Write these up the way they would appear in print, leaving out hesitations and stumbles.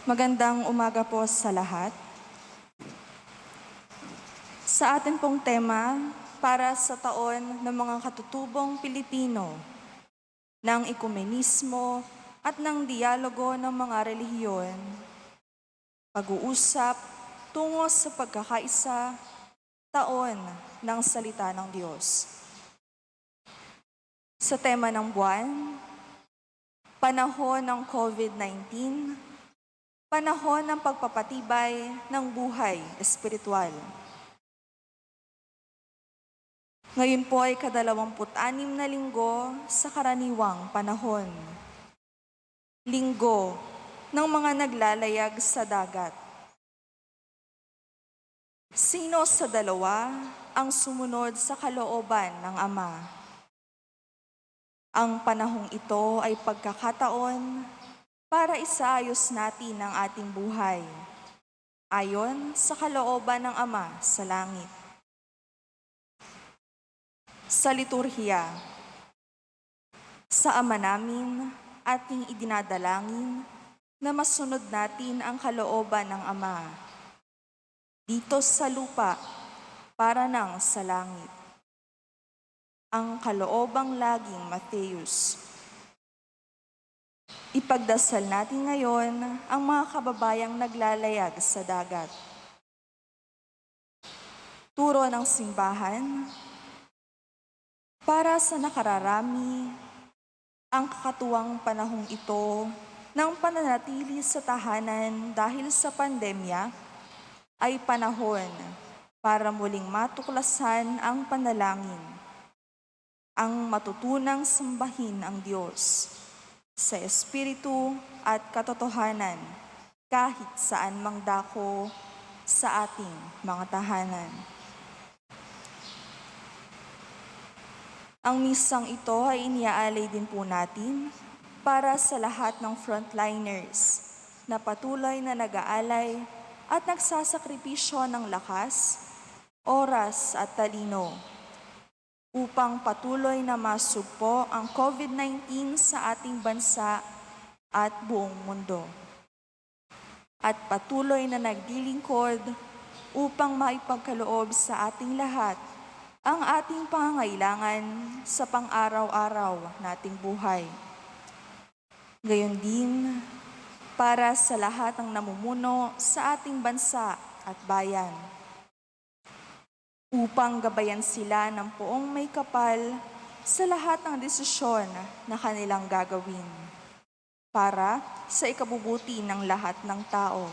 Magandang umaga po sa lahat. Sa atin pong tema para sa taon ng mga katutubong Pilipino, ng ekumenismo at ng dialogo ng mga relihiyon, pag-uusap tungo sa pagkakaisa, taon ng salita ng Diyos. Sa tema ng buwan, panahon ng COVID-19, panahon ng pagpapatibay ng buhay espiritual. Ngayon po ay ka-26 na linggo sa karaniwang panahon. Linggo ng mga naglalayag sa dagat. Sino sa dalawa ang sumunod sa kalooban ng Ama? Ang panahong ito ay pagkakataon para isaayos natin ang ating buhay, ayon sa kalooban ng Ama sa langit. Sa liturhiya, sa Ama namin, ating idinadalangin na masunod natin ang kalooban ng Ama, dito sa lupa para nang sa langit. Ang kaloobang laging Mateus. Ipagdasal natin ngayon ang mga kababayang naglalayag sa dagat. Turo ng simbahan, para sa nakararami, ang kakatuwang panahong ito ng pananatili sa tahanan dahil sa pandemya ay panahon para muling matuklasan ang panalangin, ang matutunang sambahin ang Diyos sa espiritu at katotohanan kahit saan mang dako sa ating mga tahanan. Ang misang ito ay iniaalay din po natin para sa lahat ng frontliners na patuloy na nag-aalay at nagsasakripisyo ng lakas, oras at talino upang patuloy na masugpo ang COVID-19 sa ating bansa at buong mundo. At patuloy na naglilingkod upang maipagkaloob sa ating lahat ang ating pangangailangan sa pang-araw-araw nating buhay. Gayon din, para sa lahat ng namumuno sa ating bansa at bayan, upang gabayan sila ng poong may kapal sa lahat ng desisyon na kanilang gagawin, para sa ikabubuti ng lahat ng tao.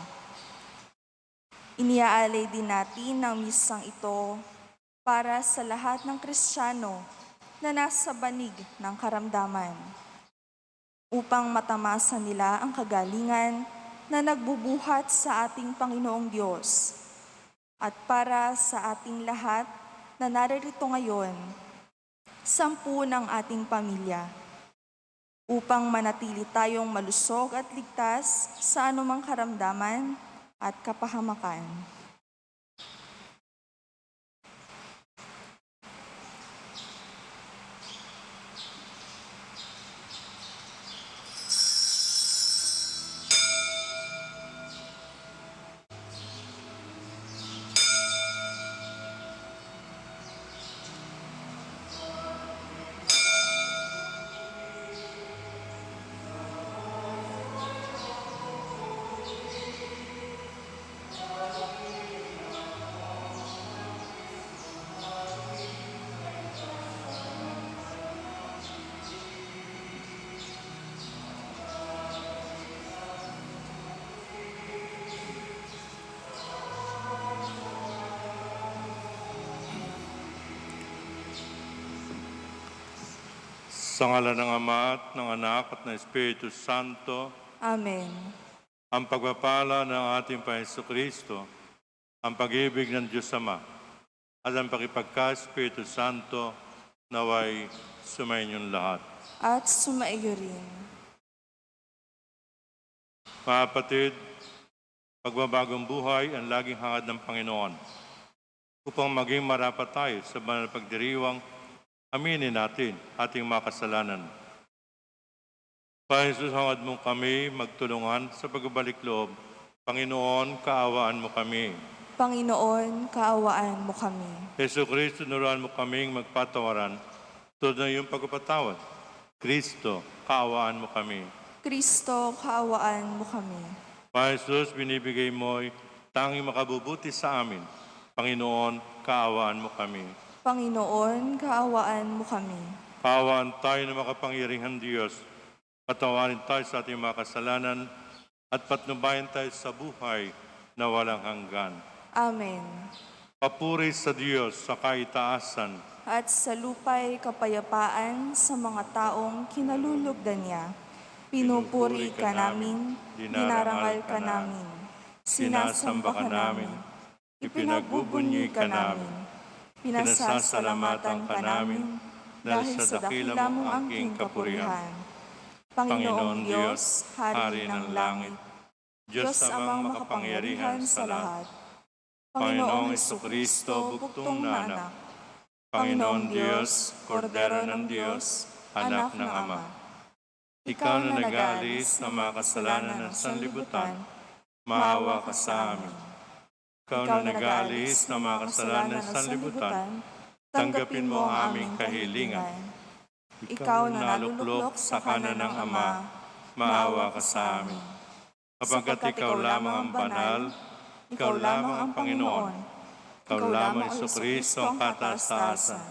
Iniaalay din natin ang misang ito para sa lahat ng Kristiyano na nasa banig ng karamdaman, upang matamasa nila ang kagalingan na nagbubuhat sa ating Panginoong Diyos, at para sa ating lahat na naririto ngayon, 10 ng ating pamilya, upang manatili tayong malusog at ligtas sa anumang karamdaman at kapahamakan. Sa ngala ng Ama at ng Anak at ng Espiritu Santo, Amen. ang pagpapala ng ating Panginoon Kristo, ang pag-ibig ng Diyos Ama, at ang pakipagka-Espiritu Santo naway sumainyong lahat. At sumaiyo rin. Mga kapatid, pagbabagong buhay ang laging hangad ng Panginoon. Upang maging marapat tayo sa banal na pagdiriwang, aminin natin ating mga kasalanan. Panginoon, hangad mo kami magtulungan sa pagbabalik loob. Panginoon, kaawaan mo kami. Panginoon, kaawaan mo kami. Yesu Kristo, nuruan mo kaming magpatawaran tulad ng iyong pagpapatawad. Kristo, kaawaan mo kami. Kristo, kaawaan mo kami. Panginoon Jesus, binibigay mo'y tanging makabubuti sa amin. Panginoon, kaawaan mo kami. Panginoon, kaawaan mo kami. Kaawaan tayo ng makapangyarihang Diyos. Patawarin tayo sa ating mga kasalanan at patnubayan tayo sa buhay na walang hanggan. Amen. Papuri sa Diyos sa kaitaasan. At sa lupa'y kapayapaan sa mga taong kinalulugdan niya. Pinupuri ka namin, dinarangal ka namin, sinasamba ka namin, ipinagbubunyi ka namin, pinasasalamatan ka namin, dahil sa dakila mong angking kapurihan. Panginoong Diyos, Hari ng langit, Diyos amang makapangyarihan sa lahat, Panginoong Jesucristo, buktong na anak, Panginoong Diyos, Kordero ng Diyos, Anak ng Ama. Ikaw na nag-aalis ng mga kasalanan ng sanlibutan, maawa ka sa amin. Ikaw na nag-aalis ng mga kasalanan ng sanlibutan, tanggapin mo ang aming kahilingan. Ikaw na naluklok sa kanan ng Ama, maawa ka sa amin. Kapagkat ikaw lamang ang banal, ikaw lamang ang Panginoon, ikaw lamang Jesucristo ang kataas-taasan,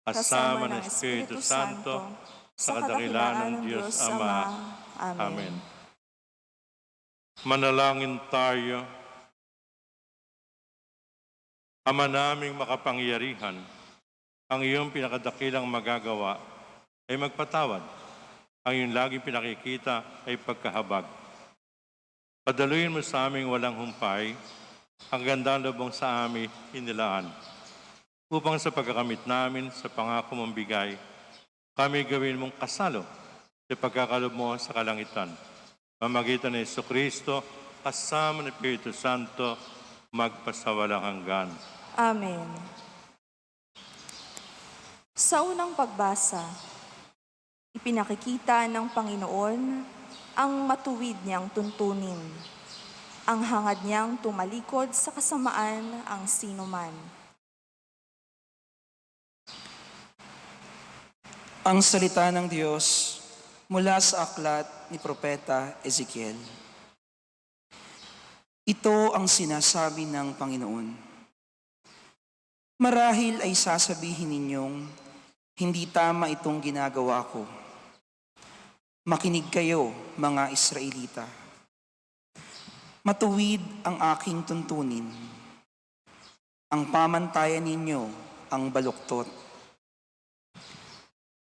kasama ng Espiritu Santo, sa kadakilaan ng Diyos Ama. Amen. Manalangin tayo. Ama naming makapangyarihan, ang iyong pinakadakilang magagawa ay magpatawad. Ang iyong laging pinakikita ay pagkahabag. Padaluyin mo sa aming walang humpay ang gandang lubong sa aming hinilaan, upang sa pagkakamit namin sa pangako mong bigay, kami gawin mong kasalo sa pagkakalob mo sa kalangitan. Mamagitan ni Jesucristo, kasama ng Espiritu Santo, magpasawalang hanggan. Amen. Sa unang pagbasa, ipinakikita ng Panginoon ang matuwid niyang tuntunin. Ang hangad niyang tumalikod sa kasamaan ang sinuman. Ang salita ng Diyos mula sa aklat ni Propeta Ezekiel. Ito ang sinasabi ng Panginoon. Marahil ay sasabihin ninyong, hindi tama itong ginagawa ko. Makinig kayo, mga Israelita. Matuwid ang aking tuntunin. Ang pamantayan ninyo ang baluktot.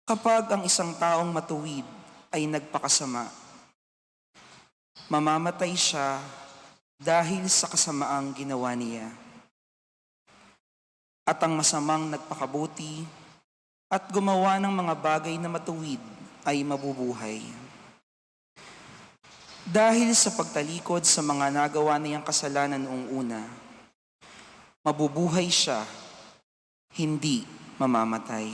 Kapag ang isang taong matuwid ay nagpakasama, mamamatay siya dahil sa kasamaang ginawa niya. At ang masamang nagpakabuti at gumawa ng mga bagay na matuwid ay mabubuhay. Dahil sa pagtalikod sa mga nagawa niyang kasalanan noong una, mabubuhay siya, hindi mamamatay.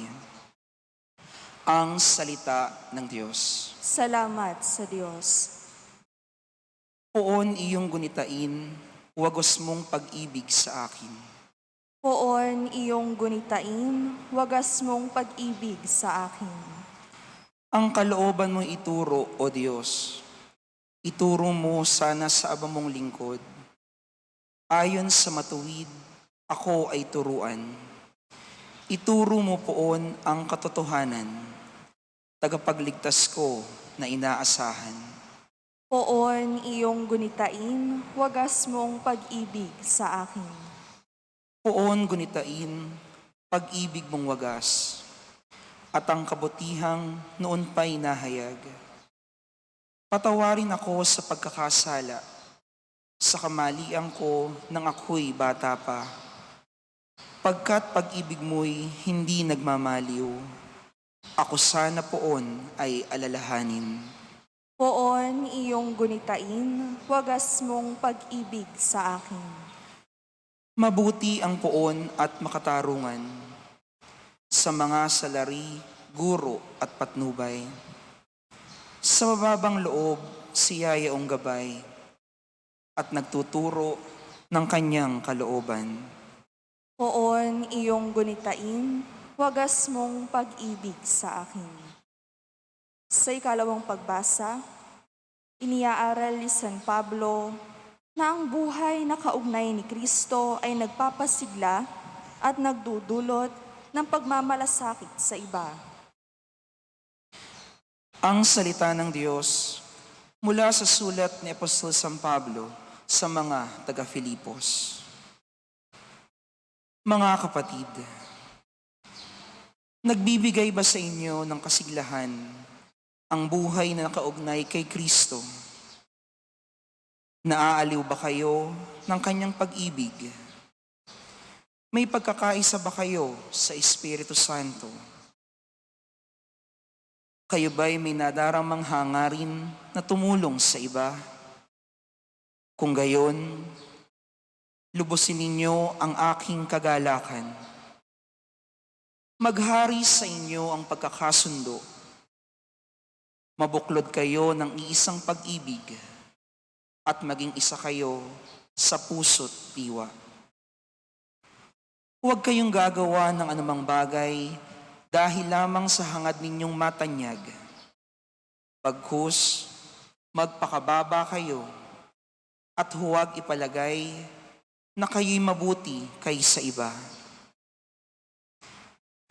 Ang salita ng Diyos. Salamat sa Diyos. Poon iyong gunitain, wagos mong pag-ibig sa akin. Poon iyong gunitain, wagas mong pag-ibig sa akin. Ang kalooban mong ituro, O Diyos, ituro mo sana sa aba mong lingkod. Ayon sa matuwid, ako ay turuan. Ituro mo poon ang katotohanan, tagapagligtas ko na inaasahan. Poon iyong gunitain, wagas mong pag-ibig sa akin. Poon gunitain, pag-ibig mong wagas, at ang kabutihang noon pa'y nahayag. Patawarin ako sa pagkakasala, sa kamalian ko nang ako'y bata pa. Pagkat pag-ibig mo'y hindi nagmamaliw, ako sana poon ay alalahanin. Poon iyong gunitain, wagas mong pag-ibig sa akin. Mabuti ang poon at makatarungan sa mga salari, guro at patnubay. Sa mababang loob, siya yaong gabay at nagtuturo ng kanyang kalooban. Poon iyong gunitain, wagas mong pag-ibig sa akin. Sa ikalawang pagbasa, iniaaral ni San Pablo na ang buhay na kaugnay ni Kristo ay nagpapasigla at nagdudulot ng pagmamalasakit sa iba. Ang salita ng Diyos mula sa sulat ni Apostol San Pablo sa mga taga-Filipos. Mga kapatid, nagbibigay ba sa inyo ng kasiglahan ang buhay na nakaugnay kay Kristo? Naaaliw ba kayo ng kanyang pag-ibig? May pagkakaisa ba kayo sa Espiritu Santo? Kayo ba'y may nadaramang hangarin na tumulong sa iba? Kung gayon, lubusin ninyo ang aking kagalakan. Maghari sa inyo ang pagkakasundo. Mabuklod kayo ng iisang pag-ibig at maging isa kayo sa puso't diwa. Huwag kayong gagawa ng anumang bagay dahil lamang sa hangad ninyong matanyag. Bagkus, magpakababa kayo at huwag ipalagay na kayo'y mabuti kaysa iba.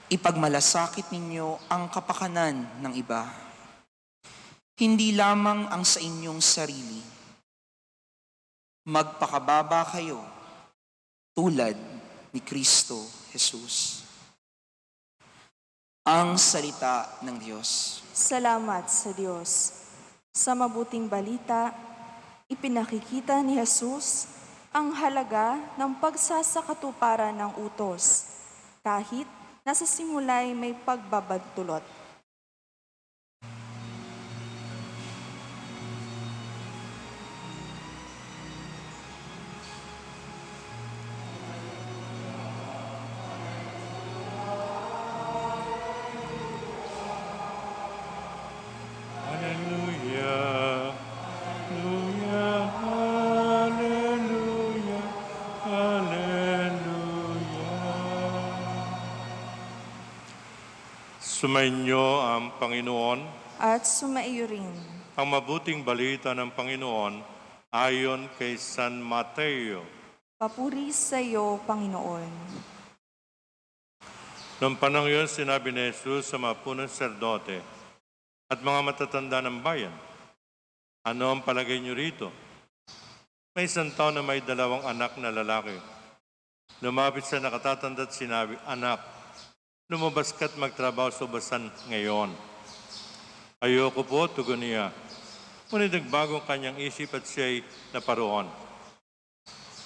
Ipagmalasakit ninyo ang kapakanan ng iba, hindi lamang ang sa inyong sarili. Magpakababa kayo tulad ni Kristo Jesus. Ang salita ng Diyos. Salamat sa Diyos. Sa mabuting balita, ipinakikita ni Jesus ang halaga ng pagsasakatuparan ng utos, kahit nasa simulay may pagbabagtulot. Hallelujah, hallelujah, hallelujah, hallelujah. Sumainyo ang Panginoon. At sumaiyo rin. Ang mabuting balita ng Panginoon ayon kay San Mateo. Papuri sa iyo, Panginoon. Noong panahon yun, sinabi ni Jesus sa mga punong serdote at mga matatanda ng bayan, ano ang palagay niyo rito? May isang tao na may 2 anak na lalaki. Lumapit sa nakatatanda at sinabi, "Anak, lumabas ka't magtrabaho sa ubasan ngayon." "Ayoko po," tugon niya. Ngunit nagbago ang kanyang isip at siya'y naparoon.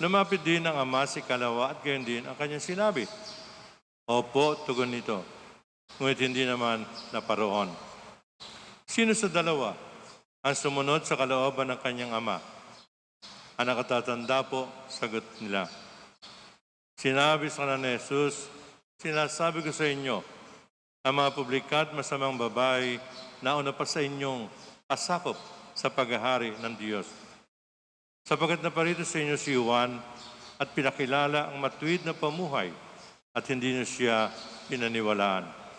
Lumapit din ang ama si kalawa at gayon din ang kanyang sinabi. "Opo," tugon nito. Ngunit hindi naman naparoon. Sino sa dalawa ang sumunod sa kalooban ng kanyang ama? Ang nakatatanda po, sagot nila. Sinabi sa kanila ni Jesus, "Sinasabi ko sa inyo, ang mga publika at masamang babae nauna pa sa inyong pasakop sa paghahari ng Diyos. Sapagkat naparito sa inyo si Juan at pinakilala ang matuwid na pamuhay at hindi niyo siya pinaniwalaan.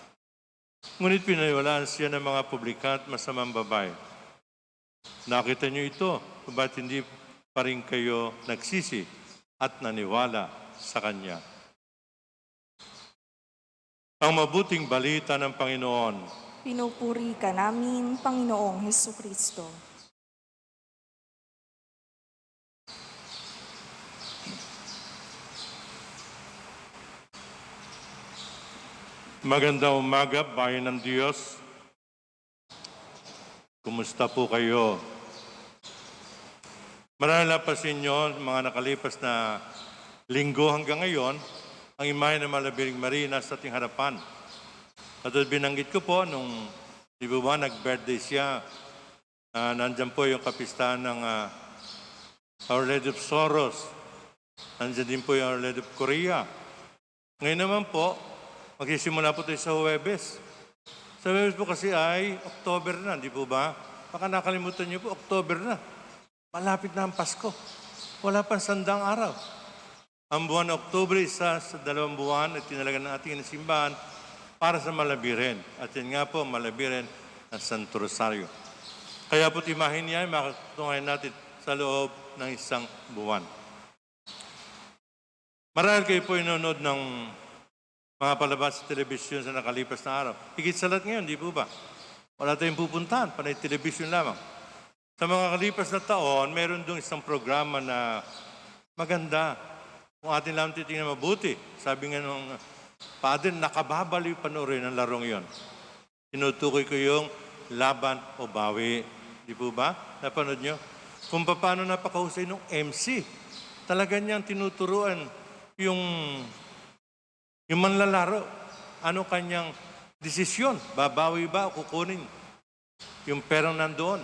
Ngunit pinaniwalaan siya ng mga publika at masamang babae. Nakita niyo ito, ba't hindi pa rin kayo nagsisi at naniwala sa Kanya?" Ang mabuting balita ng Panginoon. Pinupuri ka namin, Panginoong Hesukristo. Magandang umaga, bayan ng Diyos. Kumusta po kayo? Malalapasin nyo, mga nakalipas na linggo hanggang ngayon, ang imahe ng Malabiring Maria nasa ating harapan. At binanggit ko po, nung di ba nag-birthday siya, nandyan po yung kapistahan ng Our Lady of Sorrows. Nandyan din po yung Our Lady of Korea. Ngayon naman po, magsisimula po tayo sa Huwebes. Sa Huwebes po kasi ay October na, di po ba? Baka nakalimutan niyo po, October na. Malapit na ang Pasko. Wala pang 100 araw. Ang buwan ng Oktubre, isa sa 2 buwan na tinalaga ng ating simbahan para sa Malabiren. At yan nga po, Malabiren ng Santo Rosario. Kaya po timahin niya ay makatutunan natin sa loob ng 1 buwan. Marahil kayo po inonood ng mga palabas sa telebisyon sa nakalipas na araw. Higit sa lahat ngayon, di po ba? Wala tayong pupuntahan, panay telebisyon lamang. Sa mga kalipas na taon, meron doon isang programa na maganda. Kung atin lang titingnan mabuti, sabi nga nung Padre, nakababaliw panoorin ang larong yon. Tinutukoy ko yung Laban o Bawi. Di po ba? Napanood nyo? Kung paano napakahusay ng MC. Talaga niyang tinuturuan yung manlalaro. Ano kanyang desisyon? Babawi ba o kukunin? Yung perang nandoon.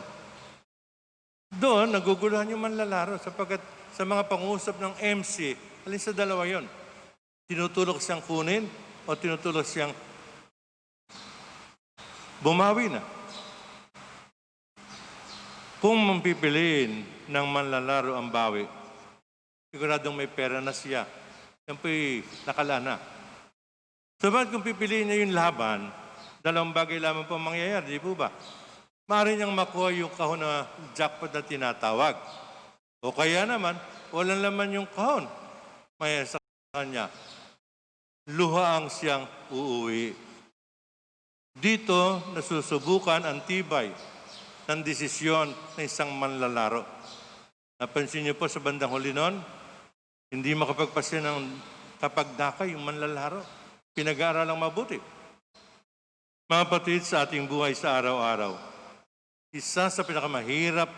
Doon, naguguluhan yung manlalaro sapagkat sa mga pangusap ng MC, alin sa dalawa yon? Tinutulok siyang kunin o tinutulok siyang bumawi na? Kung mampipiliin ng manlalaro ang bawi, siguradong may pera na siya. Yan po'y nakala na. Sabat kung pipiliin niya yung laban, 2 bagay lamang po mangyayari, di po ba? Maaari niyang makuha yung kahon na jackpot na tinatawag. O kaya naman, walang laman yung kahon. May sa kanya, luhaang siyang uuwi. Dito, nasusubukan ang tibay ng desisyon ng isang manlalaro. Napansin niyo po sa bandang huli noon, hindi makapagpasya ng kapagdakay yung manlalaro. Pinag-aaralang mabuti. Mga kapatid, sa ating buhay sa araw-araw, isa sa pinakamahirap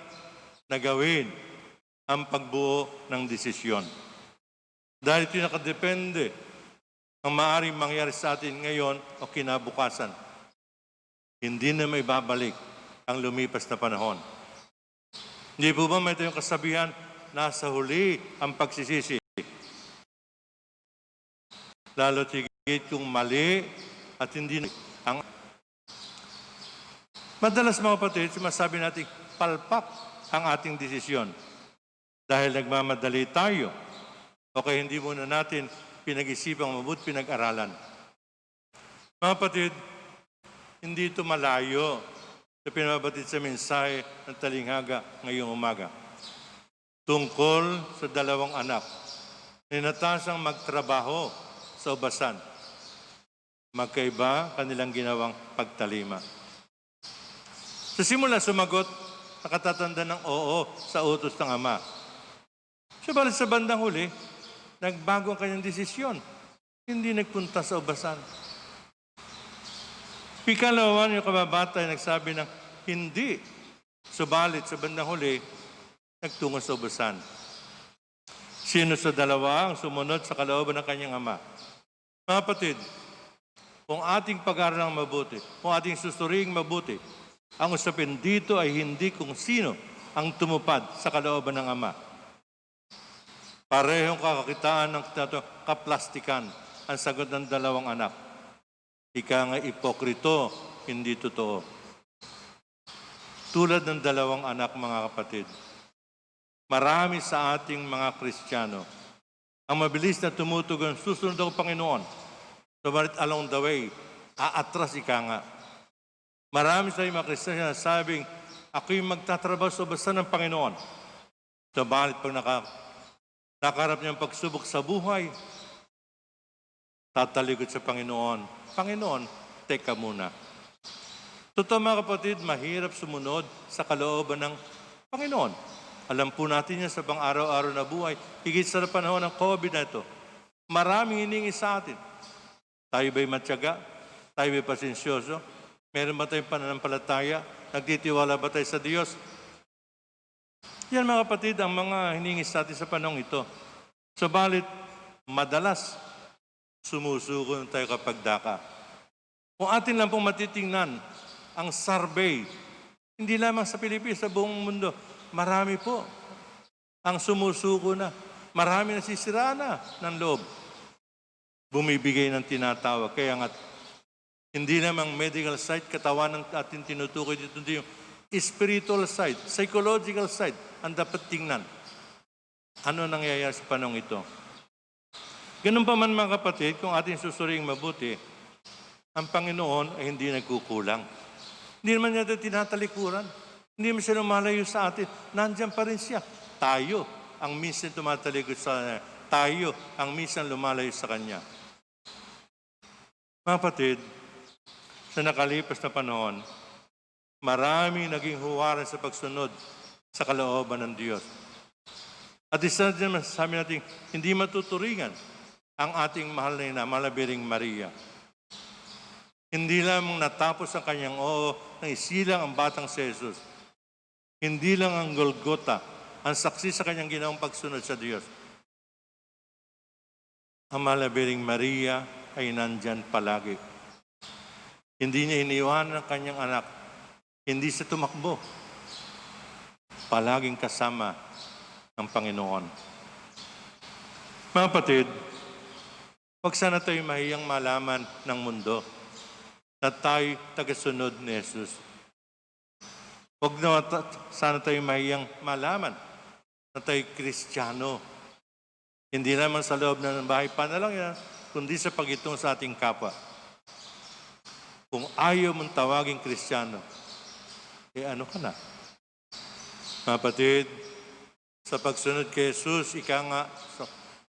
na gawin ang pagbuo ng desisyon. Dahil ito nakadepende ang maaaring mangyari sa atin ngayon o kinabukasan. Hindi na may babalik ang lumipas na panahon. Hindi po ba may tayong kasabihan, nasa huli ang pagsisisi? Lalo tigit kung mali at hindi ang... Madalas mga kapatid, sumasabi natin, palpak ang ating desisyon. Dahil nagmamadali tayo, o kaya hindi muna natin pinag-isipang mabuti, pinag-aralan. Mga kapatid, hindi ito malayo na pinabatid sa mensahe ng talinghaga ngayong umaga. Tungkol sa 2 anak, ninatasang magtrabaho sa ubasan. Magkaiba kanilang ginawang pagtalima. Sa simula sumagot, nakatatanda ng oo sa utos ng ama. Subalit sa bandang huli, nagbago ang kanyang desisyon. Hindi nagpunta sa ubasan. Pikalawan yung kababatay nagsabi ng hindi. Subalit sa bandang huli, nagtungo sa ubasan. Sino sa dalawa ang sumunod sa kalooban ng kanyang ama? Mga kapatid, kung ating pag-aaralang mabuti, kung ating susuriing mabuti, ang usapin dito ay hindi kung sino ang tumupad sa kalooban ng Ama. Parehong kakakitaan ng kaplastikan ang sagot ng 2 anak. Ika nga ipokrito, hindi totoo. Tulad ng 2 anak, mga kapatid, marami sa ating mga Kristiyano ang mabilis na tumutugon, susunod ang Panginoon. Subalit along the way, aatras ika nga. Marami sa mga Kristiyano na sabing, ako'y magtatrabaho sa basan ng Panginoon. Subalit pag nakaharap niyang pagsubok sa buhay, tatalikod sa Panginoon. Panginoon, teka muna. Totoo mga kapatid, mahirap sumunod sa kalooban ng Panginoon. Alam po natin yan sa pang-araw-araw na buhay. Higit sa panahon ng COVID na ito. Maraming hiningi sa atin. Tayo ba'y matyaga? Tayo ba'y pasensyoso? Meron ba tayong pananampalataya? Nagtitiwala ba tayo sa Diyos? Yan mga kapatid, ang mga hiningi sa atin sa panahon ito. Subalit, madalas sumusuko tayo kapag daka. Kung atin lang pong matitingnan ang survey, hindi lamang sa Pilipinas, sa buong mundo, marami po ang sumusuko na. Marami nasisira na ng loob. Bumibigay ng tinatawag. Kaya nga, hindi namang medical site, katawan ng ating tinutukoy dito, hindi yung spiritual side, psychological side, ang dapat tingnan. Ano nangyayari sa panahon ito? Ganun pa man mga kapatid, kung ating susuriing mabuti, ang Panginoon ay hindi nagkukulang. Hindi naman niya tinatalikuran. Hindi naman siya lumalayo sa atin. Nandiyan pa rin siya. Tayo ang minsan tumatalikod sa Kanya. Tayo ang minsan lumalayo sa Kanya. Mga kapatid, sa nakalipas na panahon, maraming naging huwaran sa pagsunod sa kalooban ng Diyos. At isa din masasabi natin, hindi matuturingan ang ating mahal na ina, Malabiring Maria. Hindi lamang natapos ang kanyang nang isilang ang batang si Jesus. Hindi lang ang Golgota, ang saksi sa kanyang ginawang pagsunod sa Diyos. Ang Malabiring Maria ay nandyan palagi. Hindi niya iniwanan ang kanyang anak. Hindi siya tumakbo. Palaging kasama ng Panginoon. Mga kapatid, huwag sana tayo mahiyang malaman ng mundo na tayo tagasunod ni Jesus. Huwag na sana tayo mahiyang malaman na tayo Kristiyano. Hindi naman sa loob ng bahay pa na lang yan, kundi sa pagitong sa ating kapwa. Kung ayaw mong tawaging Kristiyano, ano ka na? Mga kapatid, sa pagsunod kay Jesus, ika nga,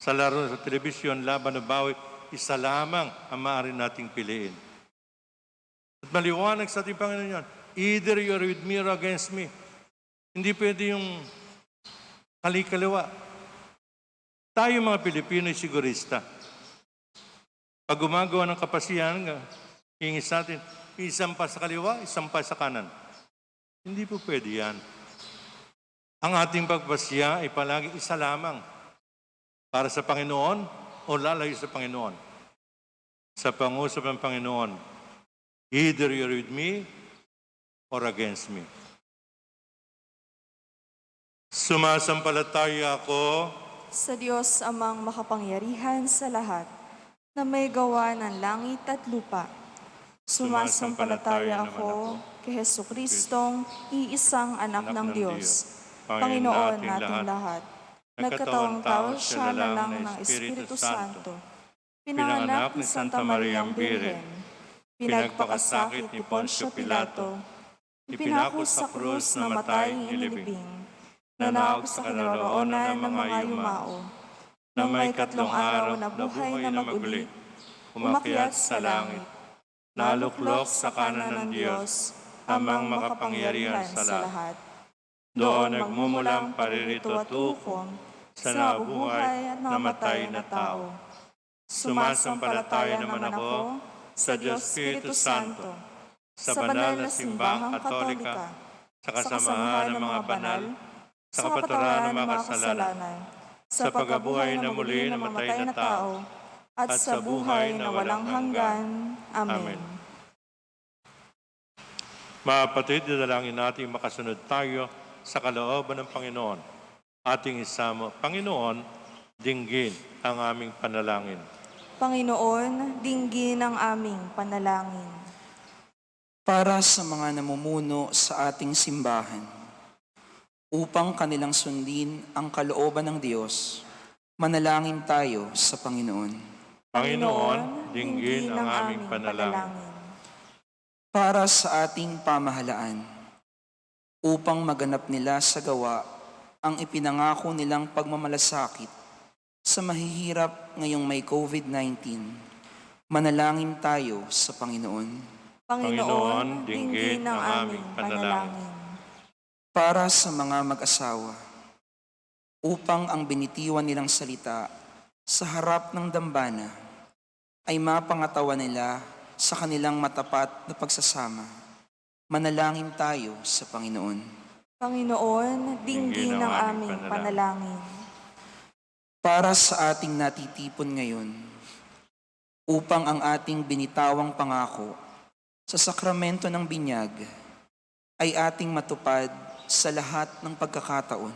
sa laro sa telebisyon, laban o bawi, isa lamang ang maaari nating piliin. At maliwanag sa ating Panginoon yan, either you're with me or against me. Hindi pwede yung kalikaliwa. Tayo mga Pilipino ay sigurista. Pag gumagawa ng kapasiyan, hingi sa atin, isang pa sa kaliwa, isang pa sa kanan. Hindi po pwede yan. Ang ating pagpasya ay palagi isa lamang para sa Panginoon o lalayo sa Panginoon. Sa pangusap ng Panginoon, either you're with me or against me. Sumasampalataya ako Sa Diyos amang makapangyarihan sa lahat, na may gawa ng langit at lupa. Sumasampalataya ako kay Jesucristong iisang anak ng Diyos, Panginoon nating lahat. Nagkatawang tao siya na lang ng Espiritu Santo. Pinanganak ni Santa Mariang Birhen. Pinagpakasakit ni Poncio Pilato. Ipinako sa krus na matayang inilibing. Nanaog sa kinaroroonan ng mga yumao. Na may 3 araw na buhay na maguli. Umakyat sa langit. Naluklok sa kanan ng Diyos, amang makapangyarihan sa lahat. Doon nagmumulang paririto at hukom sa nabubuhay at namatay na tao. Sumasampalataya naman ako sa Diyos Espiritu Santo, sa banal na simbahang katolika, sa kasamahan ng mga banal, sa kapatawaran ng mga kasalanan, sa pagkabuhay na muli na matay na tao, at sa buhay na walang hanggan. Amen. Mga kapatid, dadalangin natin makasunod tayo sa kalooban ng Panginoon. Ating isama, Panginoon, dinggin ang aming panalangin. Panginoon, dinggin ang aming panalangin. Para sa mga namumuno sa ating simbahan, upang kanilang sundin ang kalooban ng Diyos, manalangin tayo sa Panginoon. Panginoon, dinggin ang aming panalangin. Para sa ating pamahalaan, upang maganap nila sa gawa ang ipinangako nilang pagmamalasakit sa mahihirap ngayong may COVID-19, manalangin tayo sa Panginoon. Panginoon, dinggin ang aming panalangin. Para sa mga mag-asawa, upang ang binitiwan nilang salita sa harap ng dambana ay mapangatawan nila sa kanilang matapat na pagsasama, manalangin tayo sa Panginoon. Panginoon, dinggin ang aming panalangin. Para sa ating natitipon ngayon, upang ang ating binitawang pangako sa sakramento ng binyag ay ating matupad sa lahat ng pagkakataon,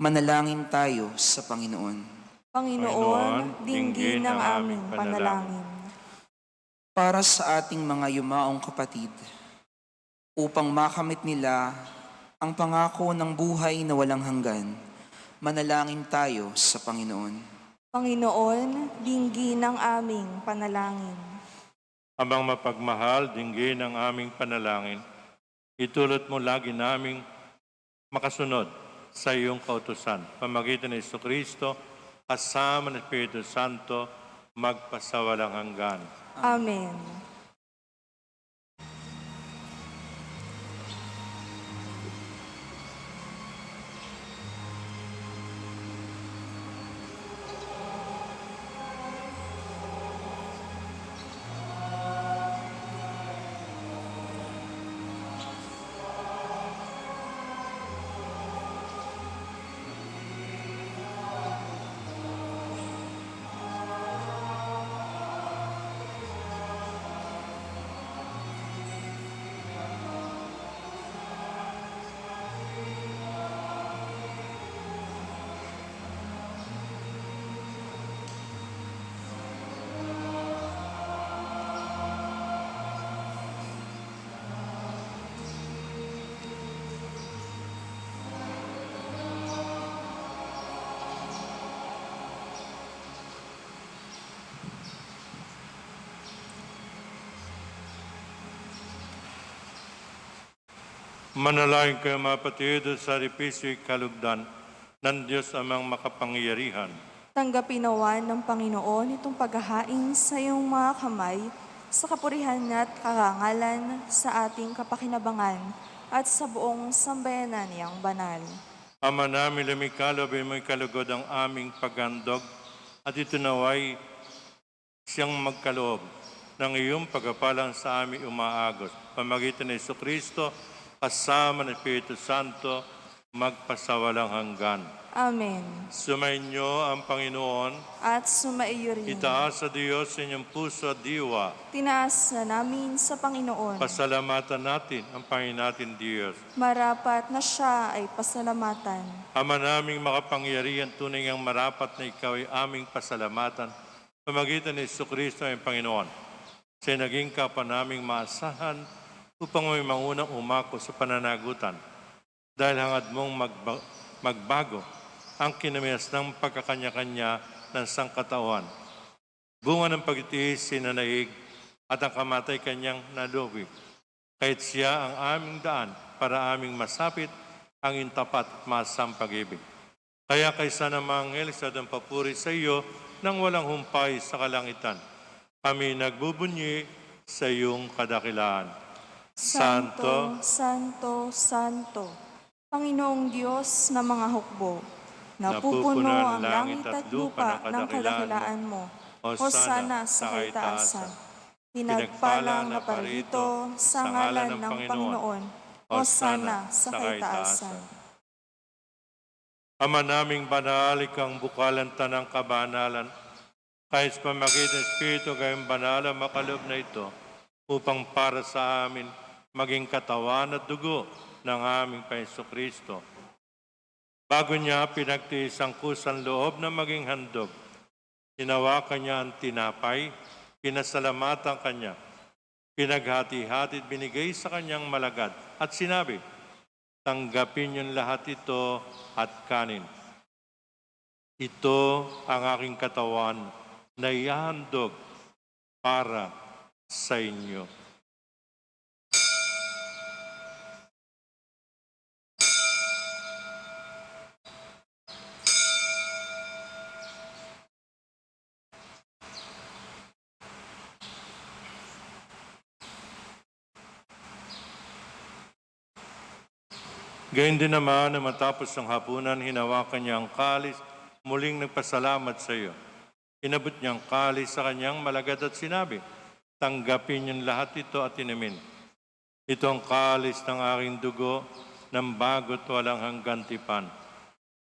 manalangin tayo sa Panginoon. Panginoon, dinggin ang aming panalangin. Para sa ating mga yumaong kapatid, upang makamit nila ang pangako ng buhay na walang hanggan. Manalangin tayo sa Panginoon. Panginoon, dinggin ang aming panalangin. Amang mapagmahal, dinggin ang aming panalangin. Itulot mo lagi naming makasunod sa iyong kautusan. Pamagitan ni Jesucristo, kasama ng Espiritu Santo, magpasawalang hanggan. Amen. Manalangin kayo mga kapatid sa sakripisyo'y kalugdan ng Diyos amang makapangyarihan. Tanggapin nawa ng Panginoon itong paghahain sa iyong mga kamay sa kapurihan at karangalan sa ating kapakinabangan at sa buong sambayanan niyang banal. Ama namin lumikalo, mo'y kalugod ang aming paghandog at ito naway siyang magkaloob ng iyong pagpapalang sa aming umaagos. Pamagitan ni Jesucristo, kasama ng Espiritu Santo, magpasawalang hanggan. Amen. Sumainyo ang Panginoon. At sumaiyo rin. Itaas sa Diyos inyong puso at diwa. Tinaas na namin sa Panginoon. Pasalamatan natin ang Panginoon natin Diyos. Marapat na siya ay pasalamatan. Ama naming makapangyarihan, tunay ang marapat na ikaw ay aming pasalamatan. Pamagitan ni Jesucristo ang Panginoon. Siya naging kapa naming maasahan upang may mangunang umako sa pananagutan. Dahil hangad mong magbago ang kinamias ng pagkakanya-kanya ng sangkatauhan. Bunga ng pagtitiis, sinanaig, at ang kamatay kanyang naluwi. Kahit siya ang aming daan para aming masapit ang intapat at masang pag-ibig. Kaya kaysa ng mga anghel sa papuri sa iyo nang walang humpay sa kalangitan, kami nagbubunyi sa iyong kadakilaan. Santo, Santo, Santo, Panginoong Diyos na mga hukbo, napupuno ang langit at lupa ng kadakilaan mo. Hosana sa kaitaasan. Pinagpalang na parito sa ngalan ng Panginoon. Hosana sa kaitaasan. Ama naming banal, ikang bukalan tanang kabanalan, kahit sa pamagitan ng Espiritu kayong banal ang makalob na ito, upang para sa amin maging katawan at dugo ng aming Panginoong Kristo. Bago niya pinagtiis ang kusang loob na maging handog, hinawakan niya ang tinapay, pinasalamatan kanya, pinaghati-hati at binigay sa kanyang malagad at sinabi, tanggapin niyo lahat ito at kanin. Ito ang aking katawan na ihahandog para sa inyo. Gayun din naman na matapos ang hapunan, hinawakan niya ang kalis, muling nagpasalamat sa iyo. Inabot niya ang kalis sa kanyang malagad at sinabi, tanggapin niyo lahat ito at inumin. Ito ang kalis ng aking dugo ng bago't walang hanggan tipan.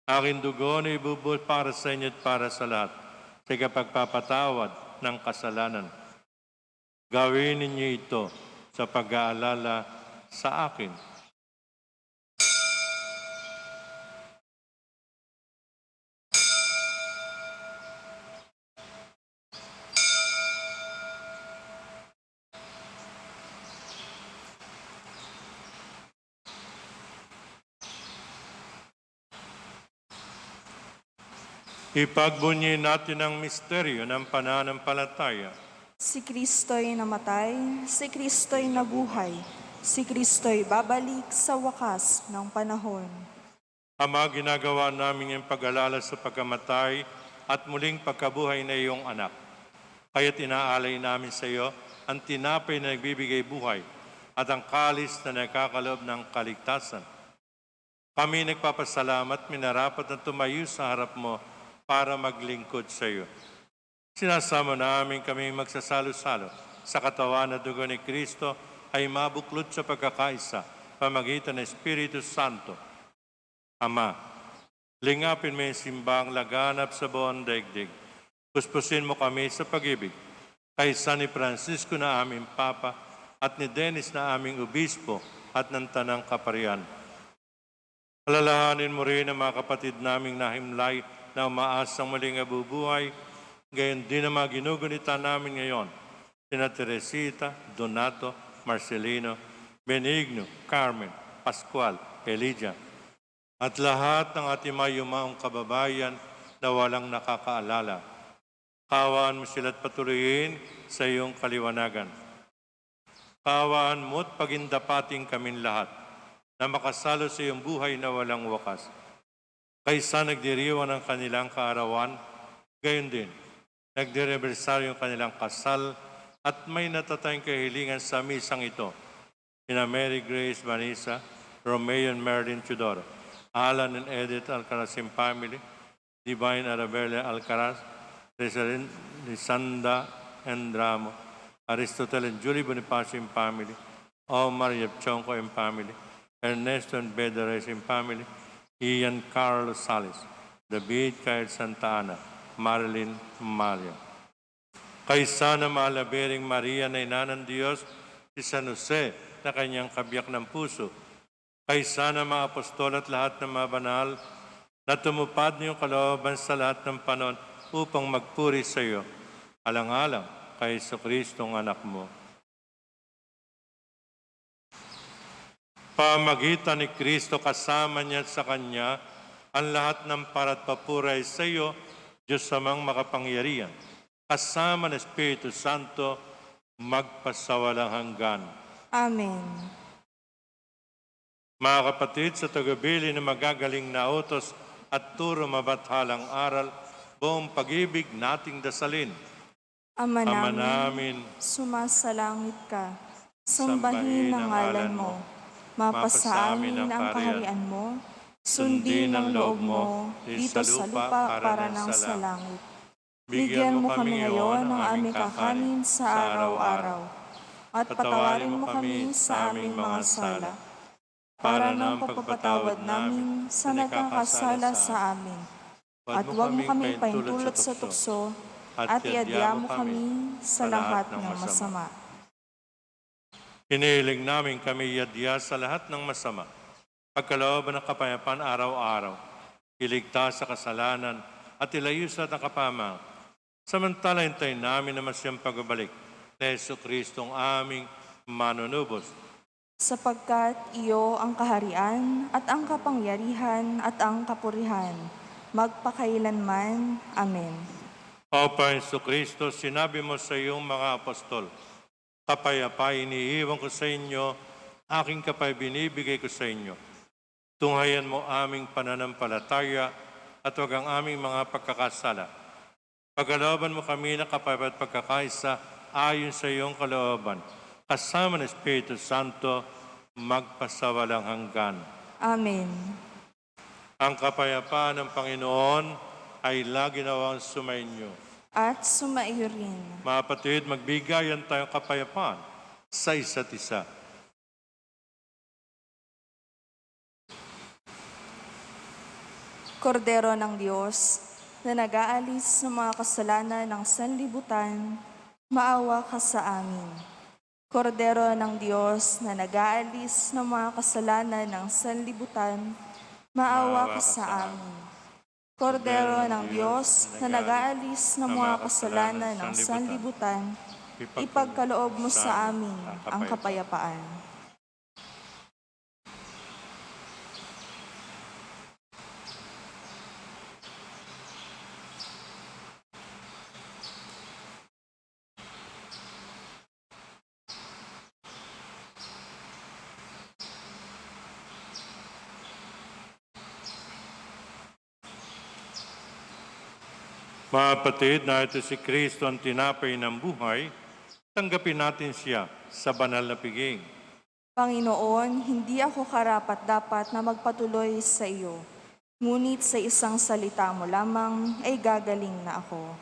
Aking dugo na ibubuhos para sa inyo at para sa lahat sa kapagpapatawad ng kasalanan. Gawin ninyo ito sa pag-aalala sa akin. Ipagbunyi natin ang misteryo ng pananampalataya. Si Kristo'y namatay, si Kristo'y nabuhay, si Kristo'y babalik sa wakas ng panahon. Ama, ginagawa namin yung pag-alala sa pagkamatay at muling pagkabuhay na iyong anak. Kaya't inaalay namin sa iyo ang tinapay na nagbibigay buhay at ang kalis na nagkakaloob ng kaligtasan. Kami nagpapasalamat, minarapat na tumayo sa harap mo para maglingkod sa iyo. Sinasama namin kami magsasalo-salo sa katawan at dugo ni Kristo ay mabuklod sa pagkakaisa, pamagitan ng Espiritu Santo. Ama, lingapin mo yung simbang laganap sa buong daigdig. Puspusin mo kami sa pag-ibig. Kaysa ni Francisco na aming Papa at ni Dennis na aming Obispo at ng Tanang Kaparian. Alalahanin mo rin ang mga kapatid naming nahimlay na umaasang muling abubuhay, gayon din ang mga ginugunita namin ngayon, sina Teresita, Donato, Marcelino, Benigno, Carmen, Pascual, Elijah, at lahat ng ating mga yumaong kababayan na walang nakakaalala. Kawaan mo sila't patuloyin sa iyong kaliwanagan. Kawaan mo at pagindapating kaming lahat na makasalo sa iyong buhay na walang wakas. Kaysa nagdiriwan ng kanilang kaarawan, gayon din, nagdirebersaryo yung kanilang kasal at may natatayang kahilingan sa misang ito. Sina Mary Grace Vanessa, Romeo and Merlin Tudor, Alan and Edith Alcarazin family, Divine Arabella Alcaraz, Lisanda and Ramo, Aristotle and Julie Bonifacio and family, Omar Yepchonko and family, Ernesto and Bedares and family, Ian Carlos Salis, David Kyle Santa Ana, Marilyn Mario. Kaysa na malabering Maria na ina ng Diyos, si San Jose na kanyang kabiyak ng puso, kaysa na mga apostol at lahat ng mga banal na tumupad niyong kalooban sa lahat ng panon upang magpuri sa iyo, alang-alang kay Jesucristong anak mo. Pamagitan ni Kristo kasama niya at sa Kanya, ang lahat ng parat papuray sa iyo, Diyos amang makapangyarihan, kasama ng Espiritu Santo, magpasawalang hanggan. Amen. Mga kapatid, sa tagabili na magagaling na utos at turo mabathalang aral, buong pag-ibig nating dasalin. Ama Ama namin, namin, sumasalangit ka, sambahin ang ngalan mo, mapasa amin ang kaharian mo, sundin ang loob mo dito sa lupa para ng sa langit. Bigyan mo kami ngayon ng aming kakanin sa araw-araw, at patawarin mo kami sa aming mga sala, para ng pagpapatawad namin sa nagkakasala sa amin. At huwag mo kami paintulot sa tukso, at iadya mo kami sa lahat ng masama. Hinihiling namin kami iadya sa lahat ng masama, pagkalooban ng kapayapaan araw-araw, iligtas sa kasalanan at ilayo sa nakapamang. Samantala hintayin namin naman siyang pagbabalik na Jesucristong aming manunubos. Sapagkat iyo ang kaharian at ang kapangyarihan at ang kapurihan, magpakailanman. Amen. O Jesucristo, sinabi mo sa iyong mga apostol, kapayapay iniiwan ko sa inyo, aking kapay binibigay ko sa inyo. Tunghayan mo aming pananampalataya at huwag ang aming mga pagkakasala. Pagkalooban mo kami ng kapayapaan at pagkakaisa ayon sa iyong kalooban, kasama ng Espiritu Santo, magpasawalang hanggan. Amen. Ang kapayapaan ng Panginoon ay lagi nawang sumainyo. At sumaiyo rin. Mga kapatid, magbigayan tayong kapayapaan sa isa't isa. Kordero ng Diyos, na nag-aalis ng mga kasalanan ng sanlibutan, maawa ka sa amin. Kordero ng Diyos, na nag-aalis ng mga kasalanan ng sanlibutan, maawa ka sa amin. Kordero ng Diyos, na nag-aalis ng mga kasalanan ng sanlibutan, ipagkaloob mo sa amin ang kapayapaan. Mga kapatid, na ito si Kristo ang tinapay ng buhay, tanggapin natin siya sa banal na piging. Panginoon, hindi ako karapat-dapat na magpatuloy sa iyo. Ngunit sa isang salita mo lamang ay gagaling na ako.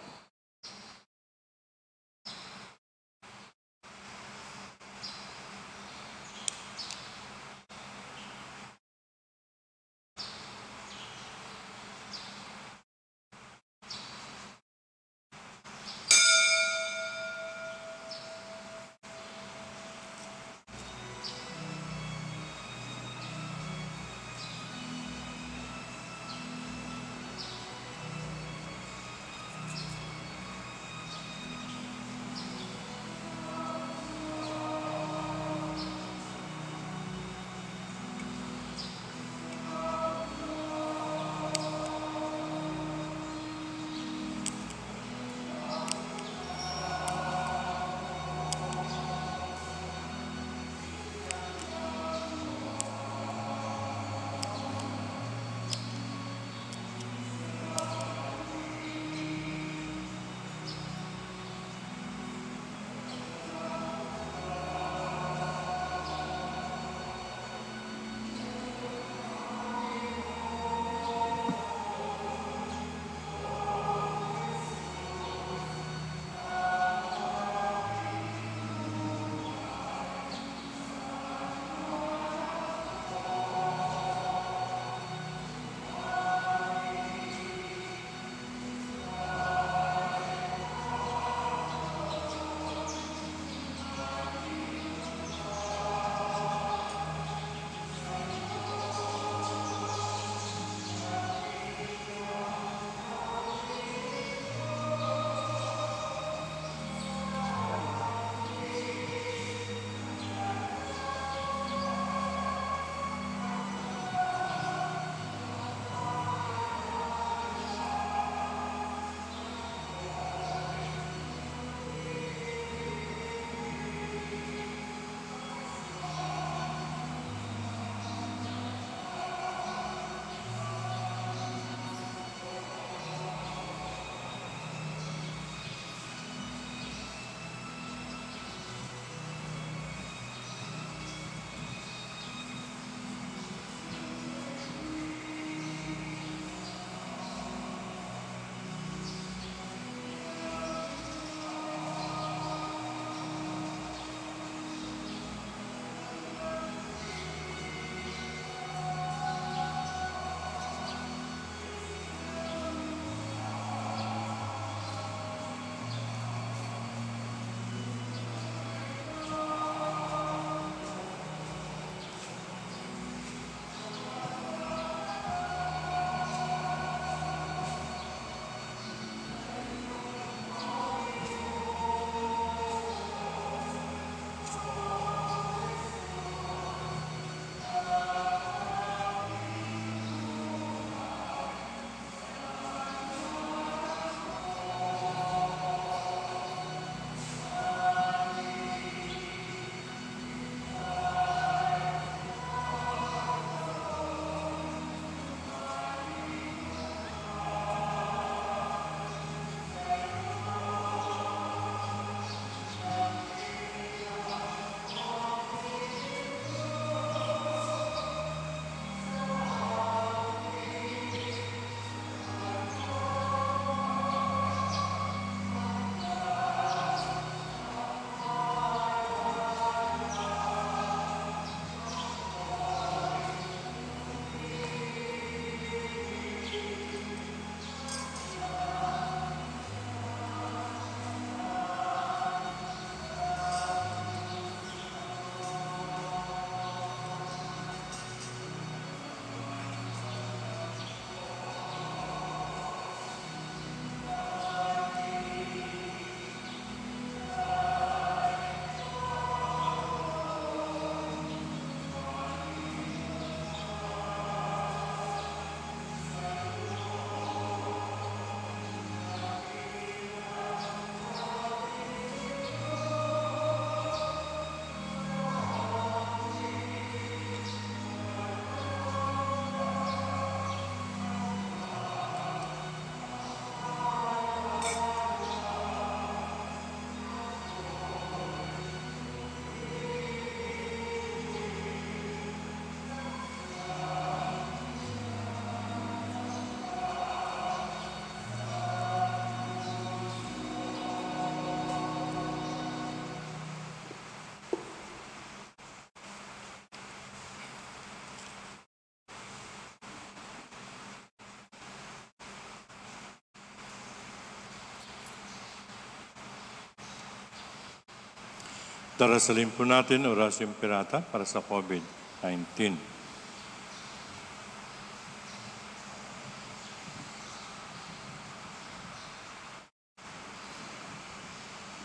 Darasalin po natin Orasyong Pirata para sa COVID-19.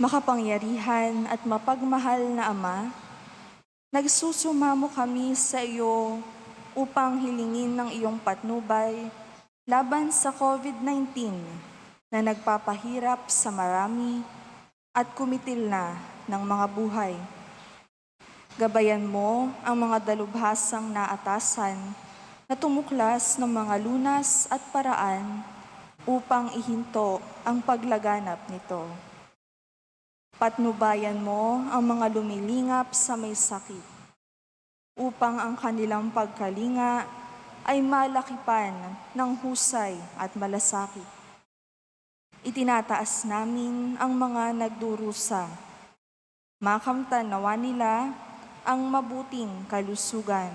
Makapangyarihan at mapagmahal na Ama, nagsusumamo kami sa iyo upang hilingin ng iyong patnubay laban sa COVID-19 na nagpapahirap sa marami at kumitil na ng mga buhay. Gabayan mo ang mga dalubhasang naatasan na tumuklas ng mga lunas at paraan upang ihinto ang paglaganap nito. Patnubayan mo ang mga lumilingap sa may sakit upang ang kanilang pagkalinga ay malakipan ng husay at malasakit. Itinataas namin ang mga nagdurusa. Makamtan nawa nila ang mabuting kalusugan.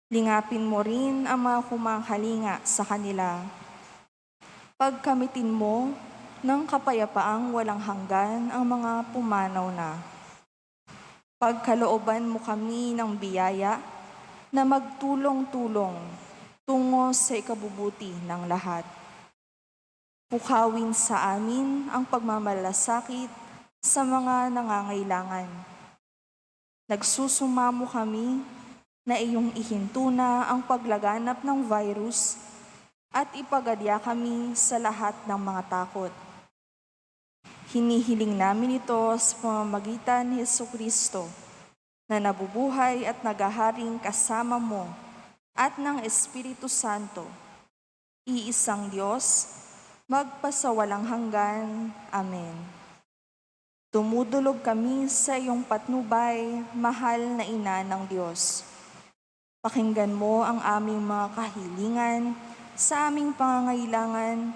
Lingapin mo rin ang mga kumakalinga sa kanila. Pagkamitin mo ng kapayapaang walang hanggan ang mga pumanaw na. Pagkalooban mo kami ng biyaya na magtulong-tulong tungo sa ikabubuti ng lahat. Pukawin sa amin ang pagmamalasakit sa mga nangangailangan. Nagsusumamo kami na iyong ihintuna ang paglaganap ng virus at ipagadya kami sa lahat ng mga takot. Hinihiling namin ito sa pamamagitan ni Jesucristo na nabubuhay at nagaharing kasama mo at ng Espiritu Santo, iisang Diyos, magpasawalang hanggan. Amen. Tumudulog kami sa iyong patnubay, mahal na Ina ng Diyos. Pakinggan mo ang aming mga kahilingan sa aming pangangailangan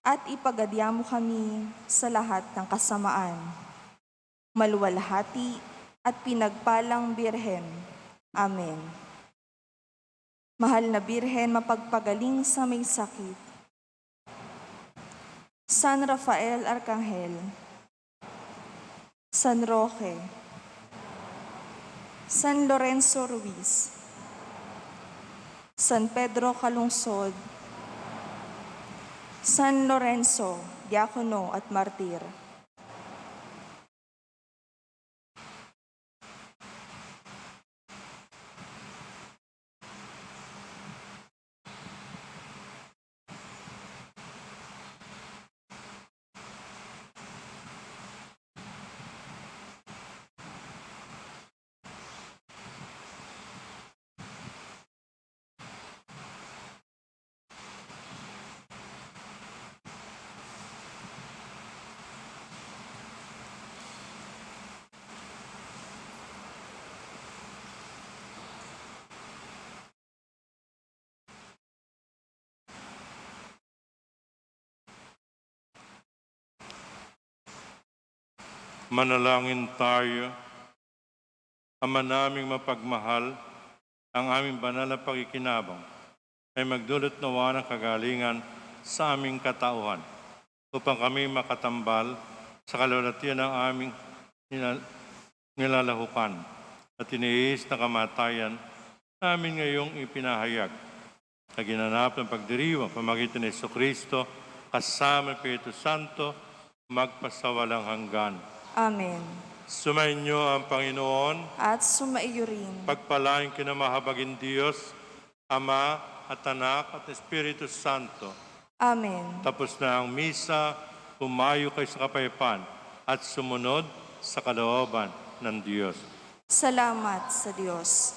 at ipagadya mo kami sa lahat ng kasamaan. Maluwalhati at pinagpalang Birhen. Amen. Mahal na Birhen, mapagpagaling sa may sakit. San Rafael Arcangel, San Roque, San Lorenzo Ruiz, San Pedro Calungsod, San Lorenzo, Diakono at Martir. Manalangin tayo. Ama naming mapagmahal, ang aming banal na pakikinabang ay magdulot nawa ng kagalingan sa aming katauhan upang kami makatambal sa kalulatian ng aming nilalahukan at iniis na kamatayan namin ngayong ipinahayag na ginanap ng pagdiriwang pamagitan ni Jesucristo kasama ng Espiritu Santo magpasawalang hanggan. Amen. Sumainyo ang Panginoon. At sumaiyo rin. Pagpalain kinamahaging Diyos, Ama at Anak at Espiritu Santo. Amen. Tapos na ang misa, pumayo kayo sa kapayapaan at sumunod sa kalooban ng Diyos. Salamat sa Diyos.